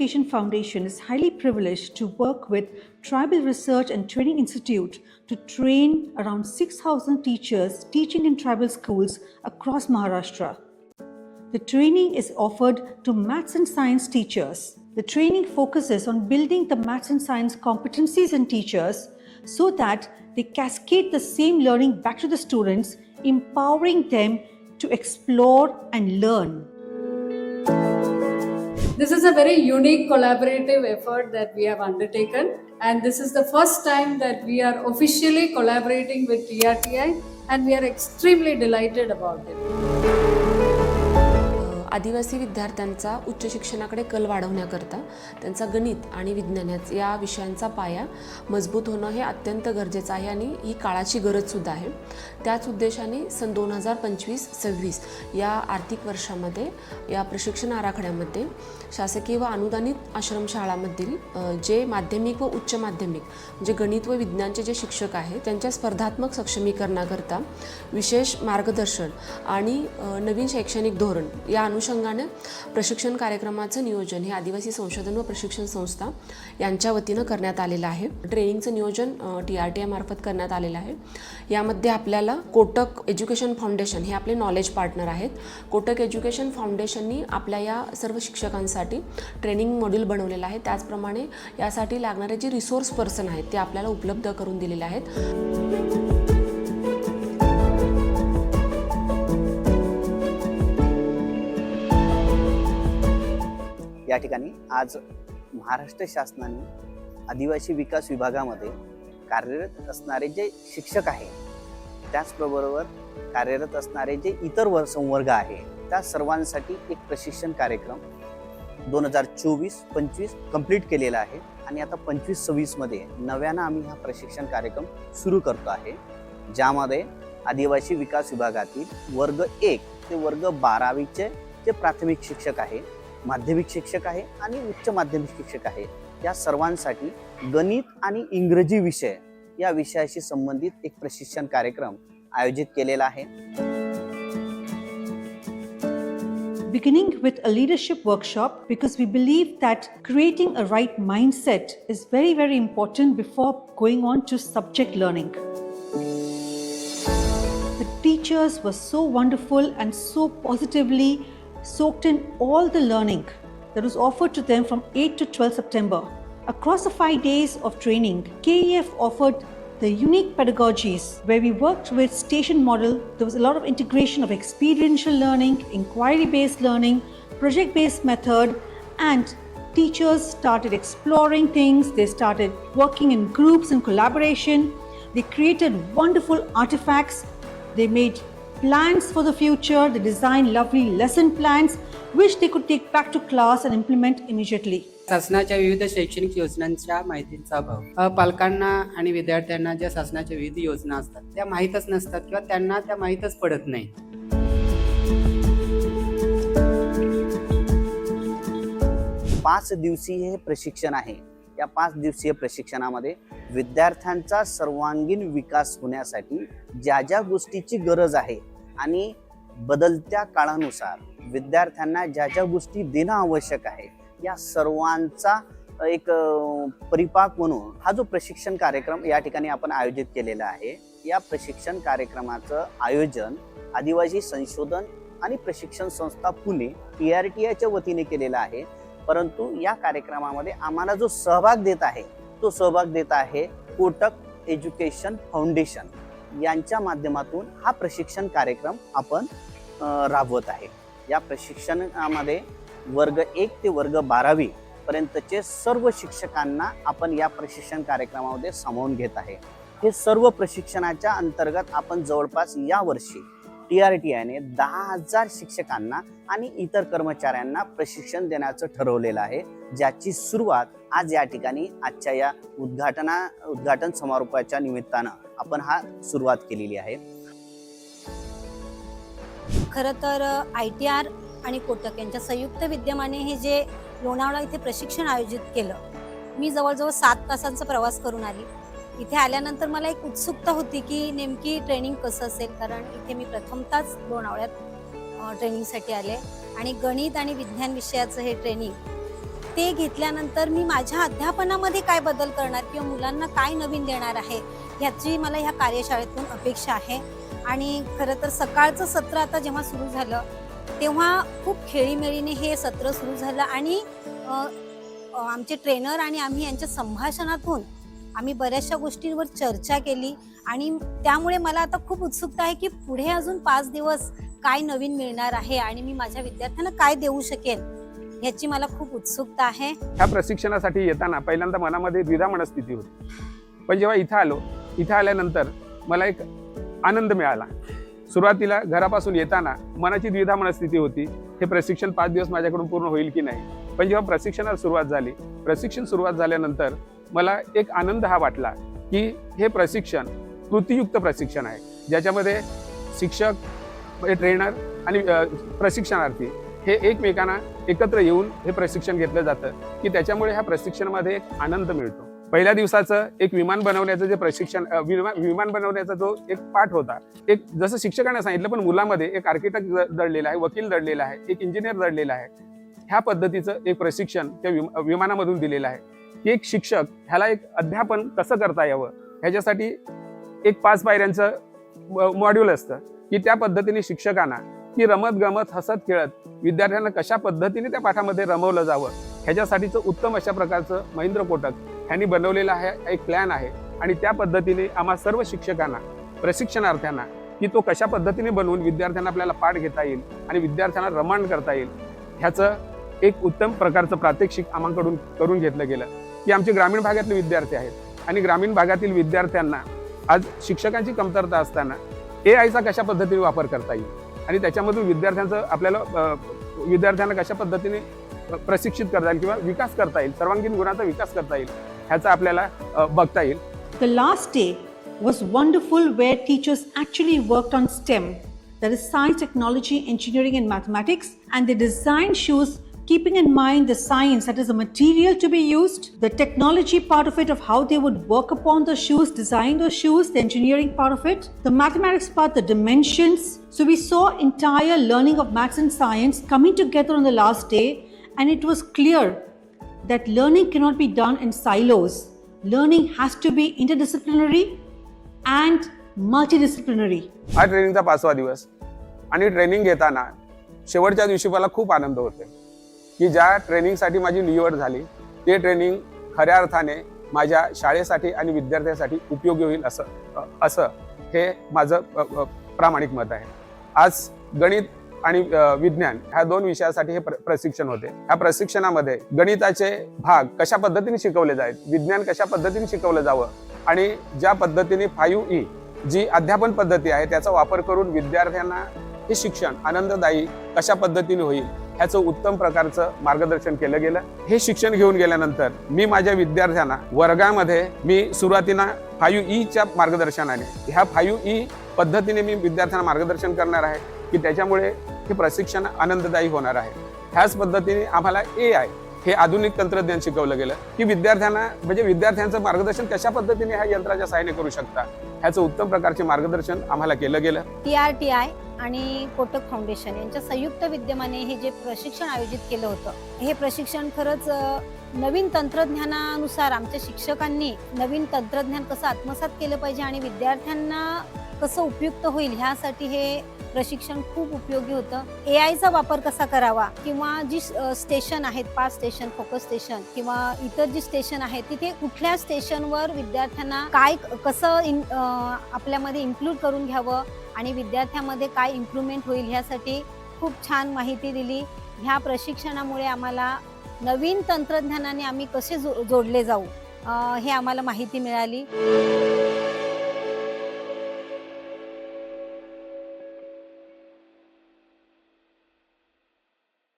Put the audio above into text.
Education Foundation is highly privileged to work with Tribal Research and Training Institute to train around 6,000 teachers teaching in tribal schools across Maharashtra. The training is offered to maths and science teachers. The training focuses on building the maths and science competencies in teachers so that they cascade the same learning back to the students, empowering them to explore and learn. This is a very unique collaborative effort that we have undertaken, and this is the first time that we are officially collaborating with TRTI, and we are extremely delighted about it. आदिवासी विद्यार्थ्यांचा उच्च शिक्षणाकडे कल वाढवण्याकरता त्यांचा गणित आणि विज्ञान या विषयांचा पाया मजबूत होणं हे अत्यंत गरजेचं आहे आणि ही काळाची गरजसुद्धा आहे. त्याच उद्देशाने सन 2025-26 या आर्थिक वर्षामध्ये या प्रशिक्षण आराखड्यामध्ये शासकीय व अनुदानित आश्रमशाळांमधील जे माध्यमिक व उच्च माध्यमिक म्हणजे गणित व विज्ञानचे जे शिक्षक आहेत त्यांच्या स्पर्धात्मक सक्षमीकरणाकरता विशेष मार्गदर्शन आणि नवीन शैक्षणिक धोरण या अनुषंगाने प्रशिक्षण कार्यक्रमाचं नियोजन हे आदिवासी संशोधन व प्रशिक्षण संस्था यांच्या वतीनं करण्यात आलेलं आहे. ट्रेनिंगचं नियोजन TRTI मार्फत करण्यात आलेलं आहे. यामध्ये आपल्याला कोटक एज्युकेशन फाउंडेशन हे आपले नॉलेज पार्टनर आहेत. कोटक एज्युकेशन फाउंडेशननी आपल्या या सर्व शिक्षकांसाठी ट्रेनिंग मॉड्यूल बनवलेलं आहे. त्याचप्रमाणे यासाठी लागणारे जे रिसोर्स पर्सन आहेत ते आपल्याला उपलब्ध करून दिलेले आहेत. या ठिकाणी आज महाराष्ट्र शासनाने आदिवासी विकास विभागामध्ये कार्यरत असणारे जे शिक्षक आहेत त्याचबरोबर कार्यरत असणारे जे इतर संवर्ग आहे त्या सर्वांसाठी एक प्रशिक्षण कार्यक्रम 2024-25 कंप्लीट केलेला आहे आणि आता 25-26 मध्ये नव्यानं आम्ही हा प्रशिक्षण कार्यक्रम सुरू करतो आहे, ज्यामध्ये आदिवासी विकास विभागातील वर्ग 1 ते वर्ग 12वीचे जे प्राथमिक शिक्षक आहे, माध्यमिक शिक्षक आहे आणि उच्च माध्यमिक शिक्षक आहे या सर्वांसाठी गणित आणि इंग्रजी विषय या विषयाशी संबंधित एक प्रशिक्षण कार्यक्रम आयोजित केलेला आहे. Beginning with a leadership workshop because we believe that creating a right mindset is very, very important before going on to subject learning. The teachers were so wonderful and so positively soaked in all the learning that was offered to them from 8 to 12 September. Across the 5 days of training, KEF offered the unique pedagogies where we worked with station model. There was a lot of integration of experiential learning, inquiry-based learning, project-based method, and teachers started exploring things. They started working in groups and collaboration. They created wonderful artifacts. They made plans for the future. They designed lovely lesson plans which they could take back to class and implement immediately. शासनाच्या विविध शैक्षणिक योजनांच्या माहितीचा अभाव, पालकांना आणि विद्यार्थ्यांना ज्या शासनाच्या विविध योजना असतात त्या माहीतच नसतात किंवा त्यांना त्या माहीतच पडत नाही. 5 दिवसीय हे प्रशिक्षण आहे. या 5 दिवसीय प्रशिक्षणामध्ये विद्यार्थ्यांचा सर्वांगीण विकास होण्यासाठी ज्या ज्या गोष्टीची गरज आहे आणि बदलत्या काळानुसार विद्यार्थ्यांना ज्या ज्या गोष्टी देणं आवश्यक आहे या सर्वांचा एक परिपाक म्हणून हा जो प्रशिक्षण कार्यक्रम या ठिकाणी आपण आयोजित केलेला आहे. या प्रशिक्षण कार्यक्रमाचं आयोजन आदिवासी संशोधन आणि प्रशिक्षण संस्था पुणे TRTIच्या वतीने केलेला आहे. परंतु या कार्यक्रमामध्ये आम्हाला जो सहभाग देत आहे तो सहभाग देत आहे कोटक एज्युकेशन फाउंडेशन यांच्या माध्यमातून हा प्रशिक्षण कार्यक्रम आपण राबवत आहे. या प्रशिक्षणामध्ये वर्ग 1 ते वर्ग 12वी पर्यंतचे सर्व शिक्षकांना आपण या प्रशिक्षण कार्यक्रमामध्ये सामावून घेत आहे. हे सर्व प्रशिक्षणाच्या अंतर्गत आपण जवळपास या वर्षी TRTIने 10,000 शिक्षकांना आणि इतर कर्मचाऱ्यांना प्रशिक्षण देण्याचं ठरवलेलं आहे, ज्याची सुरुवात आज या ठिकाणी आजच्या या उद्घाटन समारोपाच्या निमित्तानं आपण सुरुवात केलेली आहे. खरं तर ITR आणि कोटक यांच्या संयुक्त विद्यमाने हे जे लोणावळा इथे प्रशिक्षण आयोजित केलं, मी जवळजवळ 7 तासांचा प्रवास करून आली. इथे आल्यानंतर मला एक उत्सुकता होती की नेमकी ट्रेनिंग कसं असेल, कारण इथे मी प्रथमतःच लोणावळ्यात ट्रेनिंगसाठी आले आणि गणित आणि विज्ञान विषयाचं हे ट्रेनिंग ते घेतल्यानंतर मी माझ्या अध्यापनामध्ये काय बदल करणार किंवा मुलांना काय नवीन देणार आहे ह्याची मला ह्या कार्यशाळेतून अपेक्षा आहे. आणि खरं तर सकाळचं सत्र आता जेव्हा सुरू झालं तेव्हा खूप खेळीमेळीने हे सत्र सुरू झालं आणि आमचे ट्रेनर आणि आम्ही यांच्या संभाषणातून आम्ही बऱ्याचशा गोष्टींवर चर्चा केली आणि त्यामुळे मला आता खूप उत्सुकता आहे की पुढे अजून 5 दिवस काय नवीन मिळणार आहे आणि मी माझ्या विद्यार्थ्यांना काय देऊ शकेन ह्याची मला खूप उत्सुकता आहे. ह्या प्रशिक्षणासाठी येताना पहिल्यांदा मनामध्ये द्विधा मनस्थिती होती, पण जेव्हा इथं आल्यानंतर मला एक आनंद मिळाला. सुरुवातीला घरापासून येताना मनाची द्विधा मनस्थिती होती, हे प्रशिक्षण 5 दिवस माझ्याकडून पूर्ण होईल की नाही. पण जेव्हा प्रशिक्षण सुरुवात झाल्यानंतर मला एक आनंद हा वाटला की हे प्रशिक्षण कृतीयुक्त प्रशिक्षण आहे, ज्याच्यामध्ये शिक्षक, ट्रेनर आणि प्रशिक्षणार्थी हे एकमेकांना एकत्र येऊन हे प्रशिक्षण घेतलं जातं की त्याच्यामुळे ह्या प्रशिक्षणामध्ये एक आनंद मिळतो. पहिल्या दिवसाचं एक विमान बनवण्याचं जे प्रशिक्षण, विमान बनवण्याचा जो एक पाठ होता, एक जसं शिक्षकांना सांगितलं, पण मुलामध्ये एक आर्किटेक्ट दडलेला आहे, वकील दडलेला आहे, एक इंजिनियर दडलेला आहे. ह्या पद्धतीचं एक प्रशिक्षण त्या विमानामधून दिलेलं आहे की एक शिक्षक ह्याला एक अध्यापन कसं करता यावं ह्याच्यासाठी एक 5 पायऱ्यांचं मॉड्यूल असतं की त्या पद्धतीने शिक्षकांना की रमत गमत हसत खेळत विद्यार्थ्यांना कशा पद्धतीने त्या पाठामध्ये रमवलं जावं ह्याच्यासाठीचं उत्तम अशा प्रकारचं महेंद्र कोटक यांनी बनवलेला आहे एक प्लॅन आहे. आणि त्या पद्धतीने आम्हा सर्व शिक्षकांना, प्रशिक्षणार्थ्यांना की तो कशा पद्धतीने बनवून विद्यार्थ्यांना आपल्याला पाठ घेता येईल आणि विद्यार्थ्यांना रमण करता येईल ह्याचं एक उत्तम प्रकारचं प्रात्यक्षिक आम्हाकडून करून घेतलं गेलं की आमचे ग्रामीण भागातले विद्यार्थी आहेत आणि ग्रामीण भागातील विद्यार्थ्यांना आज शिक्षकांची कमतरता असताना AI कशा पद्धतीने वापर करता येईल आणि त्याच्यामधून विद्यार्थ्यांना कशा पद्धतीने प्रशिक्षित करता येईल किंवा विकास करता येईल, सर्वांगीण गुणाचा विकास करता येईल ह्याचा आपल्याला बघता येईल. The last day was wonderful where teachers actually worked on STEM, that is science, technology, engineering and mathematics, and they designed shoes keeping in mind the science, that is the material to be used, the technology part of it of how they would work upon the shoes, design the shoes, the engineering part of it, the mathematics part, the dimensions. So we saw entire learning of maths and science coming together on the last day, and it was clear that learning cannot be done in silos. Learning has to be interdisciplinary and multidisciplinary. हा ट्रेनिंगचा 5वा दिवस आणि training घेताना शेवटच्या दिवशी मला खूप आनंद होते की ज्या ट्रेनिंगसाठी माझी निवड झाली ते ट्रेनिंग खऱ्या अर्थाने माझ्या शाळेसाठी आणि विद्यार्थ्यांसाठी उपयोगी होईल असं हे माझं प्रामाणिक मत आहे. आज गणित आणि विज्ञान ह्या 2 विषयासाठी हे प्रशिक्षण होते. ह्या प्रशिक्षणामध्ये गणिताचे भाग कशा पद्धतीने शिकवले जाआहेत, विज्ञान कशा पद्धतीने शिकवलं जावं आणि ज्या पद्धतीने 5E जी अध्यापन पद्धती आहे त्याचा वापर करून विद्यार्थ्यांना हे शिक्षण आनंददायी कशा पद्धतीने होईल ह्याचं उत्तम प्रकारचं मार्गदर्शन केलं गेलं. हे शिक्षण घेऊन गेल्यानंतर मी माझ्या विद्यार्थ्यांना वर्गामध्ये मी सुरुवातीला 5Eच्या मार्गदर्शनाने ह्या 5E पद्धतीने मी विद्यार्थ्यांना मार्गदर्शन करणार आहे की त्याच्यामुळे हे प्रशिक्षण आनंददायी होणार आहे. ह्याच पद्धतीने आम्हाला AI हे आधुनिक तंत्रज्ञान शिकवलं गेलं की विद्यार्थ्यांचं मार्गदर्शन कशा पद्धतीने ह्या यंत्राच्या सहाय्याने करू शकता ह्याचं उत्तम प्रकारचे मार्गदर्शन आम्हाला केलं गेलं. TRTI आणि कोटक फाउंडेशन यांच्या संयुक्त विद्यमाने हे जे प्रशिक्षण आयोजित केलं होतं, हे प्रशिक्षण खरंच नवीन तंत्रज्ञानानुसार आमच्या शिक्षकांनी नवीन तंत्रज्ञान कसं आत्मसात केलं पाहिजे आणि विद्यार्थ्यांना कसं उपयुक्त होईल ह्यासाठी हे प्रशिक्षण खूप उपयोगी होतं. AIचा वापर कसा करावा किंवा जी स्टेशन आहेत, 5 स्टेशन, फोकस स्टेशन किंवा इतर जी स्टेशन आहेत तिथे कुठल्या स्टेशनवर विद्यार्थ्यांना काय कसं आपल्यामध्ये इन्क्लूड करून घ्यावं आणि विद्यार्थ्यांमध्ये काय इम्प्रूव्हमेंट होईल ह्यासाठी खूप छान माहिती दिली. ह्या प्रशिक्षणामुळे आम्हाला नवीन तंत्रज्ञानाने आम्ही कसे जोडले जाऊ हे आम्हाला माहिती मिळाली.